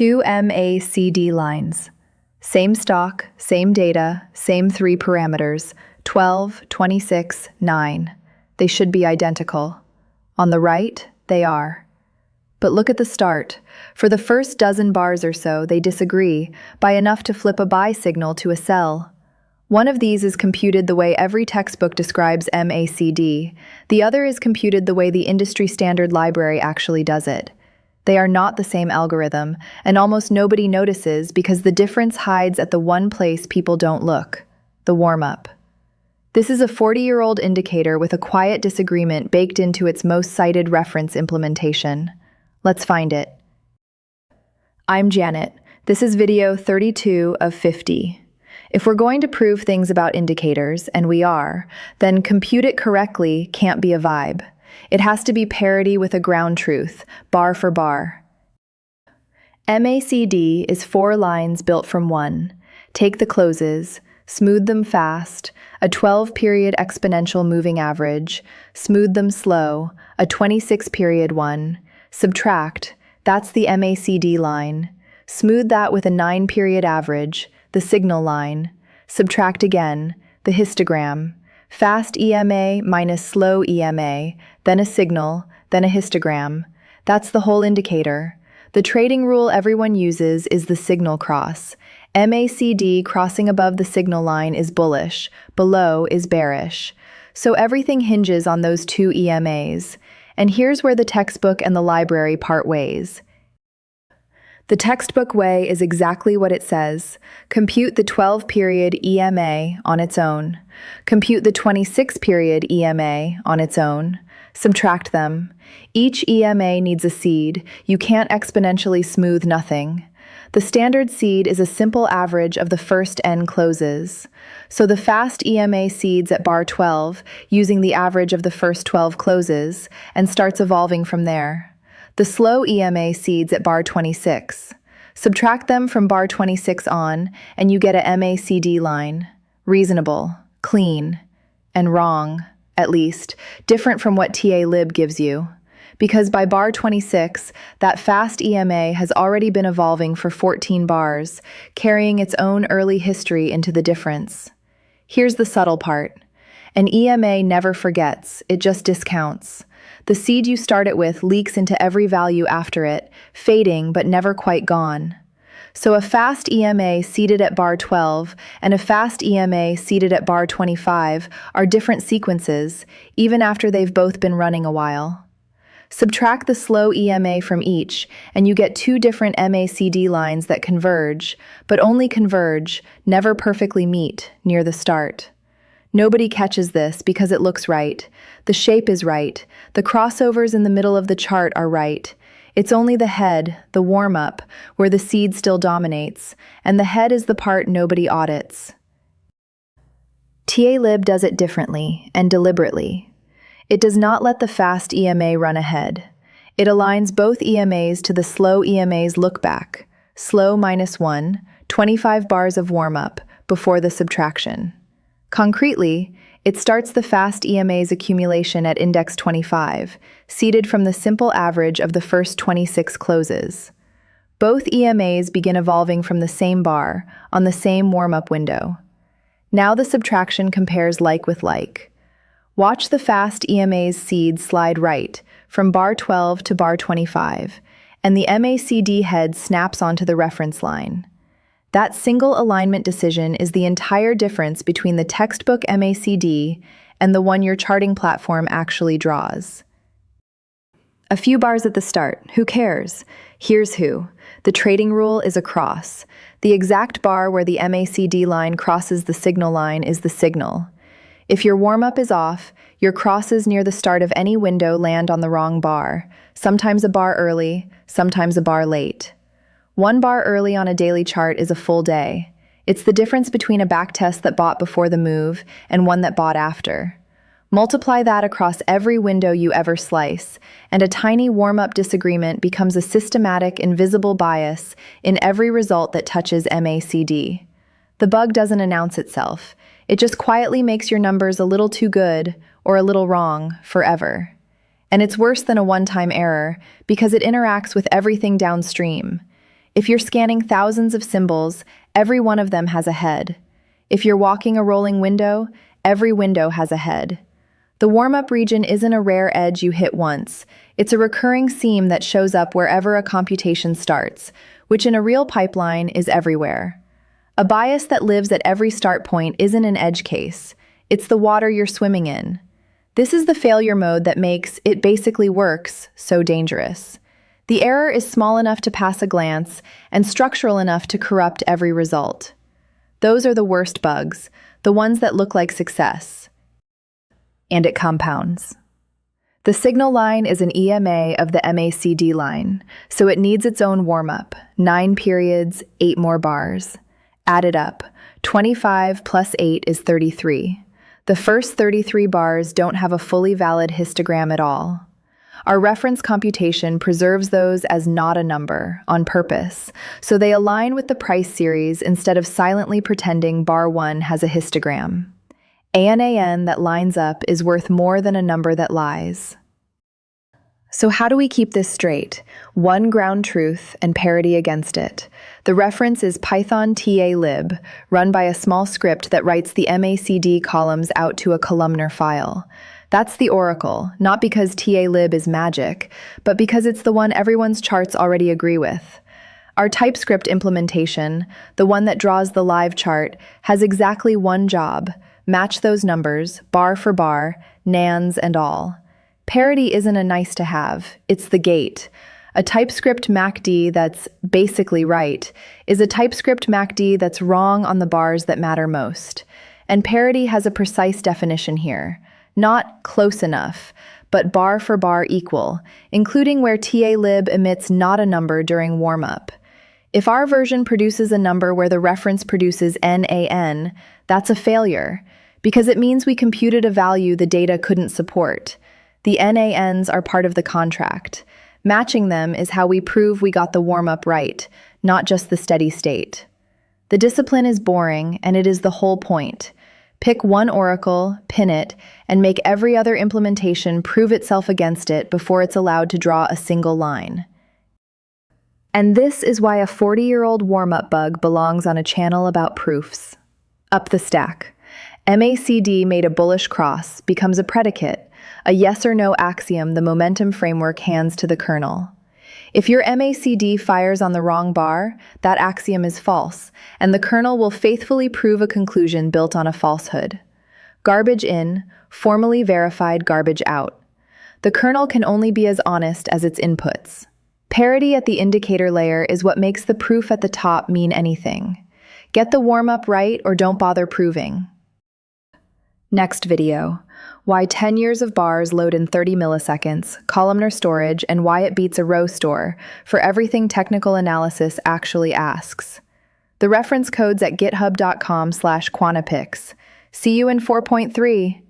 Two MACD lines. Same stock, same data, same three parameters, 12, 26, 9. They should be identical. On the right, they are. But look at the start. For the first dozen bars or so, they disagree, by enough to flip a buy signal to a sell. One of these is computed the way every textbook describes MACD. The other is computed the way the industry standard library actually does it. They are not the same algorithm, and almost nobody notices because the difference hides at the one place people don't look, the warm-up. This is a 40-year-old indicator with a quiet disagreement baked into its most cited reference implementation. Let's find it. I'm Janet. This is video 32 of 50. If we're going to prove things about indicators, and we are, then compute it correctly can't be a vibe. It has to be parity with a ground truth, bar for bar. MACD is 4 lines built from one. Take the closes, smooth them fast, a 12-period exponential moving average, smooth them slow, a 26-period one, subtract, that's the MACD line, smooth that with a 9-period average, the signal line, subtract again, the histogram, fast EMA minus slow EMA, then a signal, then a histogram. That's the whole indicator. The trading rule everyone uses is the signal cross. MACD crossing above the signal line is bullish, below is bearish. So everything hinges on those two EMAs. And here's where the textbook and the library part ways. The textbook way is exactly what it says. Compute the 12-period EMA on its own. Compute the 26-period EMA on its own. Subtract them. Each EMA needs a seed. You can't exponentially smooth nothing. The standard seed is a simple average of the first n closes. So the fast EMA seeds at bar 12 using the average of the first 12 closes and starts evolving from there. The slow EMA seeds at bar 26. Subtract them from bar 26 on, and you get a MACD line. Reasonable, clean, and wrong, at least, different from what TA-Lib gives you. Because by bar 26, that fast EMA has already been evolving for 14 bars, carrying its own early history into the difference. Here's the subtle part. An EMA never forgets, it just discounts. The seed you start it with leaks into every value after it, fading but never quite gone. So a fast EMA seeded at bar 12 and a fast EMA seeded at bar 25 are different sequences, even after they've both been running a while. Subtract the slow EMA from each, and you get two different MACD lines that converge, but only converge, never perfectly meet, near the start. Nobody catches this because it looks right. The shape is right. The crossovers in the middle of the chart are right. It's only the head, the warm-up, where the seed still dominates, and the head is the part nobody audits. TA-Lib does it differently and deliberately. It does not let the fast EMA run ahead. It aligns both EMAs to the slow EMA's lookback, slow -1, 25 bars of warm-up before the subtraction. Concretely, it starts the fast EMA's accumulation at index 25, seeded from the simple average of the first 26 closes. Both EMAs begin evolving from the same bar, on the same warm-up window. Now the subtraction compares like with like. Watch the fast EMA's seed slide right, from bar 12 to bar 25, and the MACD head snaps onto the reference line. That single alignment decision is the entire difference between the textbook MACD and the one your charting platform actually draws. A few bars at the start, who cares? Here's who. The trading rule is a cross. The exact bar where the MACD line crosses the signal line is the signal. If your warm-up is off, your crosses near the start of any window land on the wrong bar, sometimes a bar early, sometimes a bar late. 1 bar early on a daily chart is a full day. It's the difference between a backtest that bought before the move and one that bought after. Multiply that across every window you ever slice, and a tiny warm-up disagreement becomes a systematic, invisible bias in every result that touches MACD. The bug doesn't announce itself. It just quietly makes your numbers a little too good or a little wrong forever. And it's worse than a one-time error because it interacts with everything downstream. If you're scanning thousands of symbols, every one of them has a head. If you're walking a rolling window, every window has a head. The warm-up region isn't a rare edge you hit once. It's a recurring seam that shows up wherever a computation starts, which in a real pipeline is everywhere. A bias that lives at every start point isn't an edge case. It's the water you're swimming in. This is the failure mode that makes "it basically works" so dangerous. The error is small enough to pass a glance and structural enough to corrupt every result. Those are the worst bugs, the ones that look like success. And it compounds. The signal line is an EMA of the MACD line, so it needs its own warm-up, 9 periods, 8 more bars. Add it up. 25 plus 8 is 33. The first 33 bars don't have a fully valid histogram at all. Our reference computation preserves those as not a number, on purpose, so they align with the price series instead of silently pretending bar 1 has a histogram. AN that lines up is worth more than a number that lies. So how do we keep this straight? One ground truth and parity against it. The reference is Python TA-Lib, run by a small script that writes the MACD columns out to a columnar file. That's the oracle, not because TA-Lib is magic, but because it's the one everyone's charts already agree with. Our TypeScript implementation, the one that draws the live chart, has exactly one job: match those numbers, bar for bar, nans and all. Parity isn't a nice to have, it's the gate. A TypeScript MACD that's basically right is a TypeScript MACD that's wrong on the bars that matter most. And parity has a precise definition here. Not close enough, but bar for bar equal, including where TA-Lib emits not a number during warm-up. If our version produces a number where the reference produces NaN, that's a failure, because it means we computed a value the data couldn't support. The NaNs are part of the contract. Matching them is how we prove we got the warm-up right, not just the steady state. The discipline is boring, and it is the whole point. Pick one oracle, pin it, and make every other implementation prove itself against it before it's allowed to draw a single line. And this is why a 40-year-old warm-up bug belongs on a channel about proofs. Up the stack. MACD made a bullish cross becomes a predicate, a yes or no axiom the momentum framework hands to the kernel. If your MACD fires on the wrong bar, that axiom is false, and the kernel will faithfully prove a conclusion built on a falsehood. Garbage in, formally verified garbage out. The kernel can only be as honest as its inputs. Parity at the indicator layer is what makes the proof at the top mean anything. Get the warm-up right or don't bother proving. Next video. Why 10 years of bars load in 30 milliseconds, columnar storage, and why it beats a row store for everything technical analysis actually asks. The reference code's at github.com/Quantapix. See you in 4.3.